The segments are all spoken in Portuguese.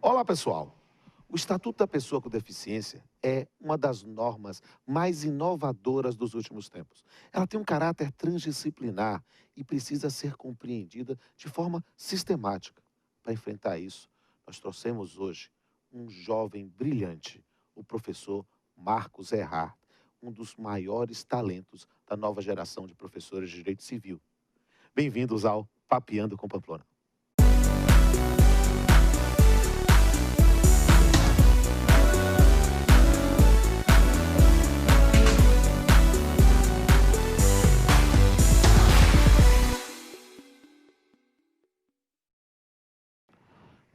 Olá, pessoal. O Estatuto da Pessoa com Deficiência é uma das normas mais inovadoras dos últimos tempos. Ela tem um caráter transdisciplinar e precisa ser compreendida de forma sistemática. Para enfrentar isso, nós trouxemos hoje um jovem brilhante, o professor Marcos Erhard, um dos maiores talentos da nova geração de professores de Direito Civil. Bem-vindos ao Papeando com Pamplona.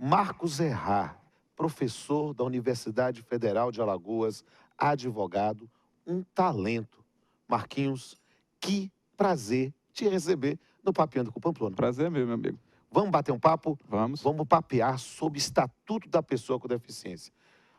Marcos Erhard, professor da Universidade Federal de Alagoas, advogado, um talento. Marquinhos, que prazer te receber no Papeando com Pamplona. Prazer meu amigo. Vamos bater um papo? Vamos. Vamos papear sobre o Estatuto da Pessoa com Deficiência.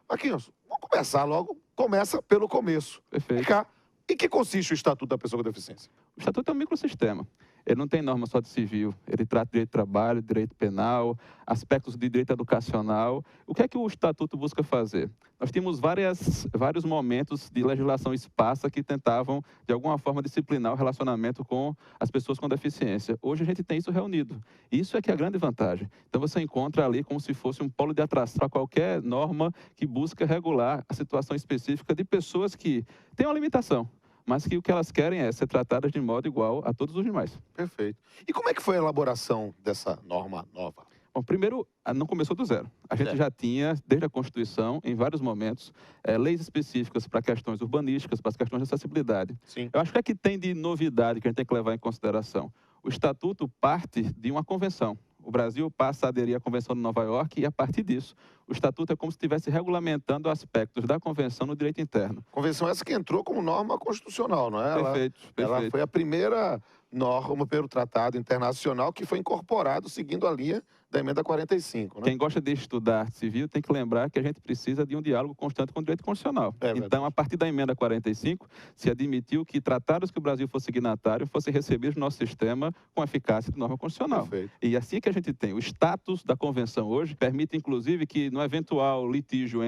Marquinhos, vamos começar logo. Começa pelo começo. Perfeito. Vem cá. Em que consiste o Estatuto da Pessoa com Deficiência? O Estatuto é um microsistema. Ele não tem norma só de civil. Ele trata de direito de trabalho, direito penal, aspectos de direito educacional. O que é que o Estatuto busca fazer? Nós tínhamos vários momentos de legislação esparsa que tentavam, de alguma forma, disciplinar o relacionamento com as pessoas com deficiência. Hoje a gente tem isso reunido. Isso é que é a grande vantagem. Então você encontra ali como se fosse um polo de atração para qualquer norma que busca regular a situação específica de pessoas que têm uma limitação, mas que o que elas querem é ser tratadas de modo igual a todos os demais. Perfeito. E como é que foi a elaboração dessa norma nova? Bom, primeiro, não começou do zero. A gente já tinha, desde a Constituição, em vários momentos, leis específicas para questões urbanísticas, para as questões de acessibilidade. Sim. Eu acho que aqui tem de novidade que a gente tem que levar em consideração. O Estatuto parte de uma convenção. O Brasil passa a aderir à Convenção de Nova York e, a partir disso, o Estatuto é como se estivesse regulamentando aspectos da Convenção no direito interno. Convenção essa que entrou como norma constitucional, não é? Perfeito. Ela foi a primeira norma pelo tratado internacional que foi incorporado seguindo a linha da emenda 45, né? Quem gosta de estudar civil tem que lembrar que a gente precisa de um diálogo constante com o direito constitucional. Então, a partir da emenda 45, se admitiu que tratados que o Brasil fosse signatário fossem recebidos no nosso sistema com eficácia de norma constitucional. Perfeito. E assim é que a gente tem. O status da convenção hoje permite, inclusive, que no eventual litígio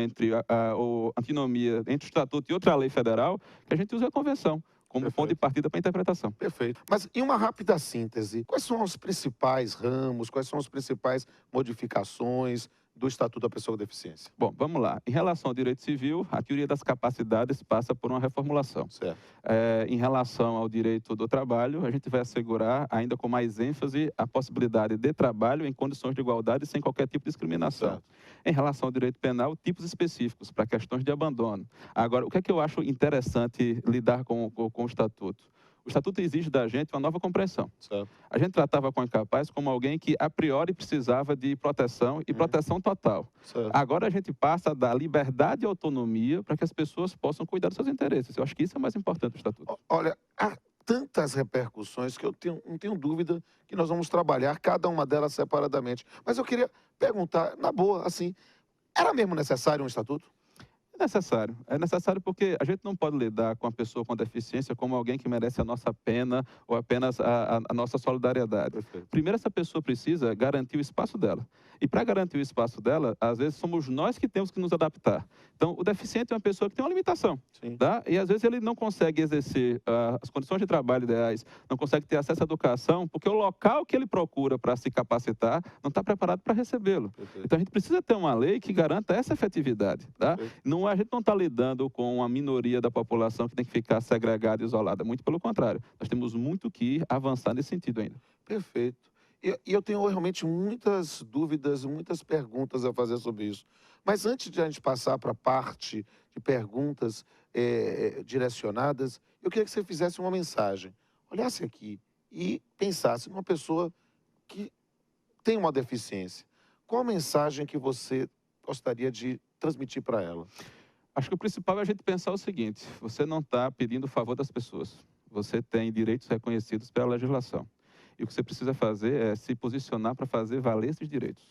ou antinomia entre o Estatuto e outra lei federal, que a gente use a convenção como ponto de partida para a interpretação. Perfeito. Mas, em uma rápida síntese, quais são os principais ramos, quais são as principais modificações do Estatuto da Pessoa com Deficiência? Bom, vamos lá. Em relação ao direito civil, a teoria das capacidades passa por uma reformulação. Certo. Em relação ao direito do trabalho, a gente vai assegurar, ainda com mais ênfase, a possibilidade de trabalho em condições de igualdade sem qualquer tipo de discriminação. Certo. Em relação ao direito penal, tipos específicos para questões de abandono. Agora, o que é que eu acho interessante lidar com o Estatuto? O Estatuto exige da gente uma nova compreensão. Certo. A gente tratava com o incapaz como alguém que, a priori, precisava de proteção e proteção total. Certo. Agora a gente passa a dar liberdade e autonomia para que as pessoas possam cuidar dos seus interesses. Eu acho que isso é mais importante do Estatuto. Olha, há tantas repercussões que eu não tenho dúvida que nós vamos trabalhar cada uma delas separadamente. Mas eu queria perguntar, na boa, assim, era mesmo necessário um estatuto? É necessário. É necessário porque a gente não pode lidar com a pessoa com deficiência como alguém que merece a nossa pena ou apenas a nossa solidariedade. Perfeito. Primeiro, essa pessoa precisa garantir o espaço dela. E para garantir o espaço dela, às vezes somos nós que temos que nos adaptar. Então, o deficiente é uma pessoa que tem uma limitação. Sim. Tá? E às vezes ele não consegue exercer as condições de trabalho ideais, não consegue ter acesso à educação, porque o local que ele procura para se capacitar não está preparado para recebê-lo. Então, a gente precisa ter uma lei que garanta essa efetividade. Tá? A gente não está lidando com uma minoria da população que tem que ficar segregada e isolada. Muito pelo contrário. Nós temos muito que avançar nesse sentido ainda. Perfeito. E eu tenho realmente muitas dúvidas, muitas perguntas a fazer sobre isso. Mas antes de a gente passar para a parte de perguntas direcionadas, eu queria que você fizesse uma mensagem. Olhasse aqui e pensasse numa pessoa que tem uma deficiência. Qual a mensagem que você gostaria de transmitir para ela? Acho que o principal é a gente pensar o seguinte: você não está pedindo o favor das pessoas. Você tem direitos reconhecidos pela legislação. E o que você precisa fazer é se posicionar para fazer valer esses direitos.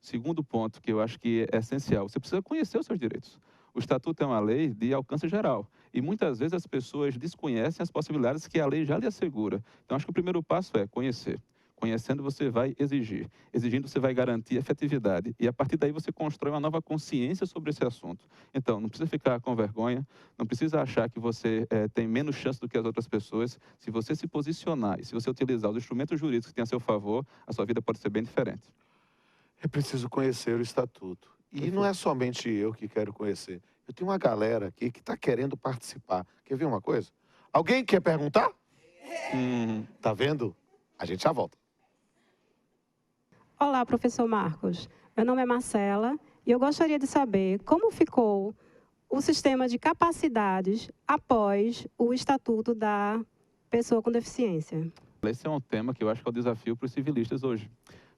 Segundo ponto, que eu acho que é essencial, você precisa conhecer os seus direitos. O Estatuto é uma lei de alcance geral. E muitas vezes as pessoas desconhecem as possibilidades que a lei já lhe assegura. Então, acho que o primeiro passo é conhecer. Conhecendo, você vai exigir. Exigindo, você vai garantir efetividade. E, a partir daí, você constrói uma nova consciência sobre esse assunto. Então, não precisa ficar com vergonha, não precisa achar que você tem menos chance do que as outras pessoas. Se você se posicionar e se você utilizar os instrumentos jurídicos que tem a seu favor, a sua vida pode ser bem diferente. É preciso conhecer o estatuto. E não é somente eu que quero conhecer. Eu tenho uma galera aqui que está querendo participar. Quer ver uma coisa? Alguém quer perguntar? Tá vendo? A gente já volta. Olá, professor Marcos. Meu nome é Marcela e eu gostaria de saber como ficou o sistema de capacidades após o Estatuto da Pessoa com Deficiência. Esse é um tema que eu acho que é o desafio para os civilistas hoje.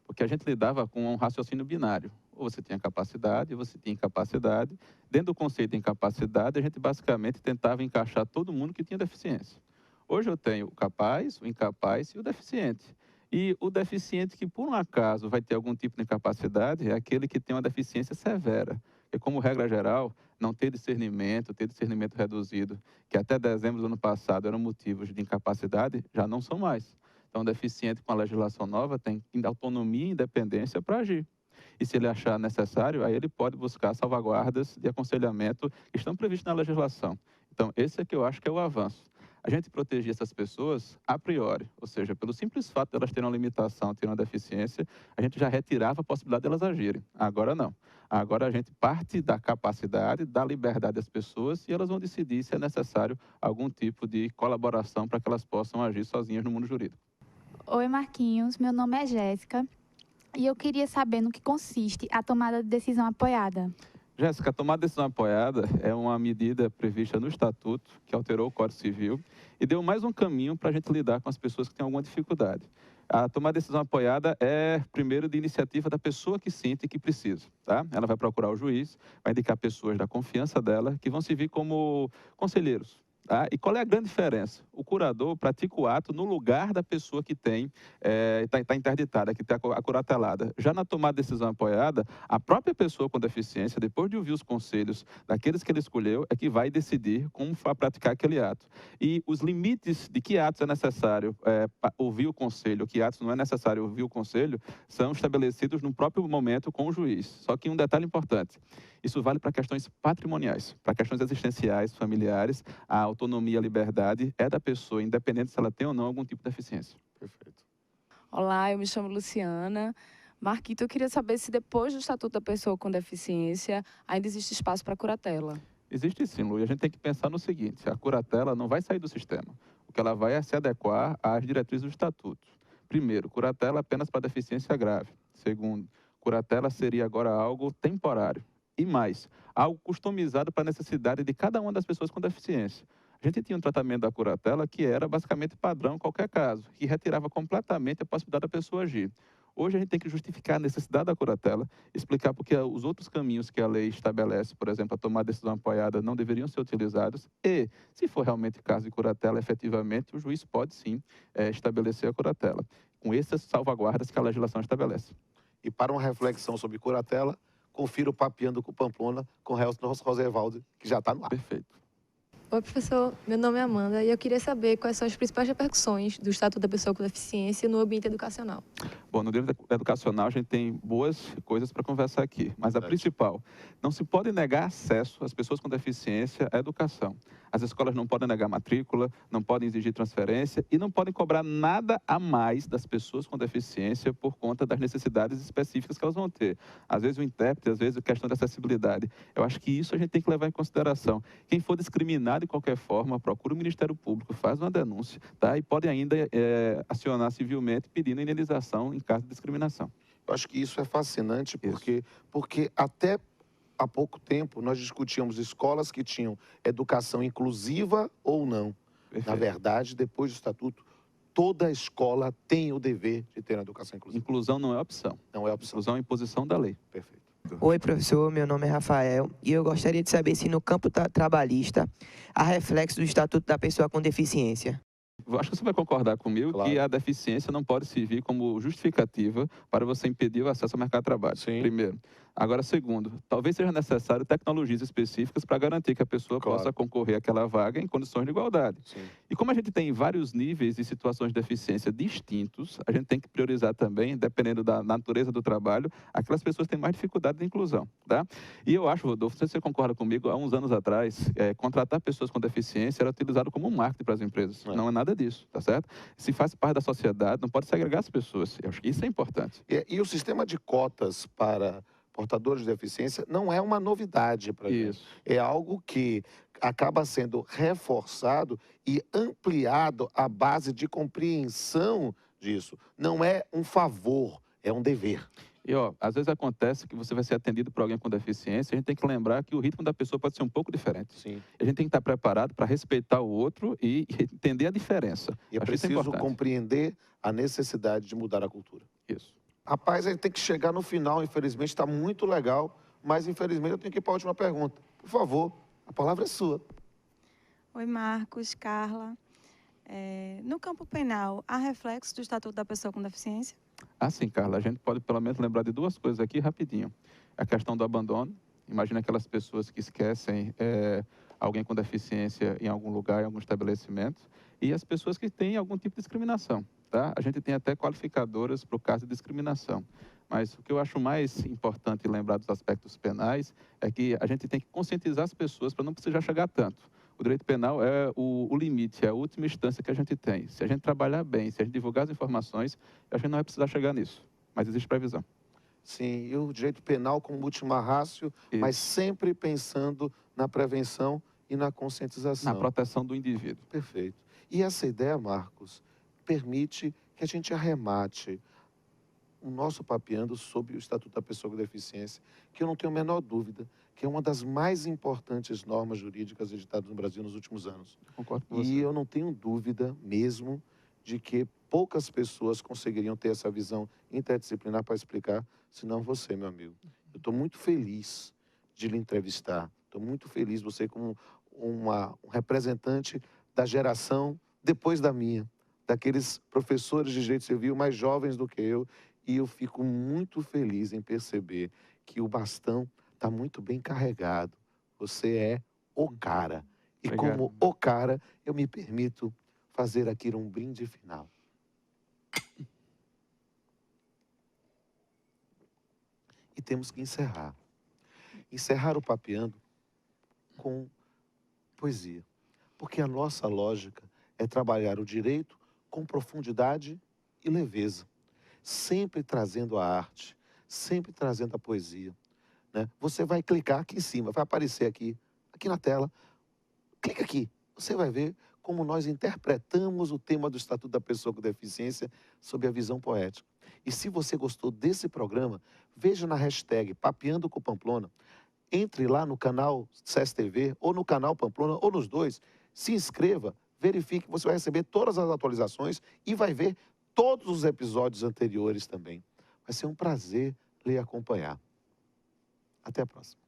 Porque a gente lidava com um raciocínio binário. Ou você tinha capacidade, ou você tinha incapacidade. Dentro do conceito de incapacidade, a gente basicamente tentava encaixar todo mundo que tinha deficiência. Hoje eu tenho o capaz, o incapaz e o deficiente. E o deficiente que, por um acaso, vai ter algum tipo de incapacidade é aquele que tem uma deficiência severa. E, como regra geral, não ter discernimento reduzido, que até dezembro do ano passado eram motivos de incapacidade, já não são mais. Então, o deficiente com a legislação nova tem autonomia e independência para agir. E se ele achar necessário, aí ele pode buscar salvaguardas de aconselhamento que estão previstas na legislação. Então, esse é que eu acho que é o avanço. A gente protegia essas pessoas a priori, ou seja, pelo simples fato de elas terem uma limitação, terem uma deficiência, a gente já retirava a possibilidade de elas agirem. Agora não. Agora a gente parte da capacidade, da liberdade das pessoas e elas vão decidir se é necessário algum tipo de colaboração para que elas possam agir sozinhas no mundo jurídico. Oi, Marquinhos. Meu nome é Jéssica e eu queria saber no que consiste a tomada de decisão apoiada. Jéssica, a tomada de decisão apoiada é uma medida prevista no Estatuto, que alterou o Código Civil, e deu mais um caminho para a gente lidar com as pessoas que têm alguma dificuldade. A tomada de decisão apoiada é, primeiro, de iniciativa da pessoa que sente que precisa. Tá? Ela vai procurar o juiz, vai indicar pessoas da confiança dela, que vão servir como conselheiros. Tá? E qual é a grande diferença? O curador pratica o ato no lugar da pessoa que está interditada, que está acuratelada. Já na tomada de decisão apoiada, a própria pessoa com deficiência, depois de ouvir os conselhos daqueles que ele escolheu, é que vai decidir como vai praticar aquele ato. E os limites de que atos é necessário ouvir o conselho, que atos não é necessário ouvir o conselho, são estabelecidos no próprio momento com o juiz. Só que um detalhe importante, isso vale para questões patrimoniais, para questões existenciais, familiares, a autonomia e a liberdade é da pessoa, independente se ela tem ou não algum tipo de deficiência. Perfeito. Olá, eu me chamo Luciana. Marquito, eu queria saber se depois do Estatuto da Pessoa com Deficiência ainda existe espaço para curatela. Existe sim, Lu, e a gente tem que pensar no seguinte, a curatela não vai sair do sistema. O que ela vai é se adequar às diretrizes do Estatuto. Primeiro, curatela apenas para deficiência grave. Segundo, curatela seria agora algo temporário. E mais, algo customizado para a necessidade de cada uma das pessoas com deficiência. A gente tinha um tratamento da curatela que era basicamente padrão em qualquer caso, que retirava completamente a possibilidade da pessoa agir. Hoje a gente tem que justificar a necessidade da curatela, explicar porque os outros caminhos que a lei estabelece, por exemplo, a tomar decisão apoiada, não deveriam ser utilizados e, se for realmente caso de curatela, efetivamente, o juiz pode sim estabelecer a curatela, com essas salvaguardas que a legislação estabelece. E para uma reflexão sobre curatela, confira o Papeando com Pamplona com o Rosevaldo, que já está no ar. Perfeito. Oi, professor. Meu nome é Amanda e eu queria saber quais são as principais repercussões do Estatuto da Pessoa com Deficiência no ambiente educacional. Bom, no direito educacional a gente tem boas coisas para conversar aqui, mas a principal, não se pode negar acesso às pessoas com deficiência à educação. As escolas não podem negar matrícula, não podem exigir transferência e não podem cobrar nada a mais das pessoas com deficiência por conta das necessidades específicas que elas vão ter. Às vezes o intérprete, às vezes a questão da acessibilidade. Eu acho que isso a gente tem que levar em consideração. Quem for discriminado de qualquer forma, procura o Ministério Público, faz uma denúncia, tá? E pode ainda acionar civilmente pedindo indenização em caso de discriminação. Eu acho que isso é fascinante porque até há pouco tempo nós discutíamos escolas que tinham educação inclusiva ou não. Perfeito. Na verdade, depois do Estatuto, toda escola tem o dever de ter uma educação inclusiva. Inclusão não é opção. Não é opção. Inclusão é imposição da lei. Perfeito. Oi, professor. Meu nome é Rafael e eu gostaria de saber se no campo trabalhista há reflexo do Estatuto da Pessoa com Deficiência. Eu acho que você vai concordar comigo que a deficiência não pode servir como justificativa para você impedir o acesso ao mercado de trabalho. Sim. Primeiro, Agora, segundo, talvez seja necessário tecnologias específicas para garantir que a pessoa Claro. possa concorrer àquela vaga em condições de igualdade. Sim. E como a gente tem vários níveis e situações de deficiência distintos, a gente tem que priorizar também, dependendo da natureza do trabalho, aquelas pessoas que têm mais dificuldade de inclusão, tá? E eu acho, Rodolfo, não sei se você concorda comigo, há uns anos atrás, contratar pessoas com deficiência era utilizado como marketing para as empresas. É. Não é nada disso, tá certo? Se faz parte da sociedade, não pode segregar as pessoas. Eu acho que isso é importante. E o sistema de cotas para portadores de deficiência não é uma novidade para a gente. Isso. É algo que acaba sendo reforçado e ampliado à base de compreensão disso. Não é um favor, é um dever. E, ó, às vezes acontece que você vai ser atendido por alguém com deficiência, a gente tem que lembrar que o ritmo da pessoa pode ser um pouco diferente. Sim. A gente tem que estar preparado para respeitar o outro e entender a diferença. E é Acho isso preciso importante. compreender a necessidade de mudar a cultura. Isso. Rapaz, a gente tem que chegar no final, infelizmente, está muito legal, mas infelizmente eu tenho que ir para a última pergunta. Por favor, a palavra é sua. Oi, Marcos, Carla. No campo penal, há reflexo do Estatuto da Pessoa com Deficiência? Assim, Carla, a gente pode pelo menos lembrar de duas coisas aqui rapidinho. A questão do abandono. Imagina aquelas pessoas que esquecem alguém com deficiência em algum lugar, em algum estabelecimento. E as pessoas que têm algum tipo de discriminação. Tá? A gente tem até qualificadoras para o caso de discriminação. Mas o que eu acho mais importante lembrar dos aspectos penais é que a gente tem que conscientizar as pessoas para não precisar chegar tanto. O direito penal é o limite, é a última instância que a gente tem. Se a gente trabalhar bem, se a gente divulgar as informações, a gente não vai precisar chegar nisso. Mas existe previsão. Sim, e o direito penal como última rácio, mas sempre pensando na prevenção e na conscientização. Na proteção do indivíduo. Perfeito. E essa ideia, Marcos, permite que a gente arremate o nosso papeando sobre o Estatuto da Pessoa com Deficiência, que eu não tenho a menor dúvida que é uma das mais importantes normas jurídicas editadas no Brasil nos últimos anos. Eu concordo com você. E eu não tenho dúvida mesmo de que poucas pessoas conseguiriam ter essa visão interdisciplinar para explicar, senão você, meu amigo. Eu estou muito feliz de lhe entrevistar. Estou muito feliz, você como um representante da geração depois da minha, daqueles professores de direito civil mais jovens do que eu, e eu fico muito feliz em perceber que o bastão está muito bem carregado. Você é o cara. E Obrigado. como o cara, eu me permito fazer aqui um brinde final. E temos que encerrar. Encerrar o Papeando com poesia. Porque a nossa lógica é trabalhar o direito com profundidade e leveza. Sempre trazendo a arte, sempre trazendo a poesia. Né? Você vai clicar aqui em cima, vai aparecer aqui na tela. Clica aqui, você vai ver como nós interpretamos o tema do Estatuto da Pessoa com Deficiência sob a visão poética. E se você gostou desse programa, veja na hashtag Papeando com Pamplona, entre lá no canal CESTV, ou no canal Pamplona, ou nos dois, se inscreva, verifique, você vai receber todas as atualizações e vai ver todos os episódios anteriores também. Vai ser um prazer lhe acompanhar. Até a próxima.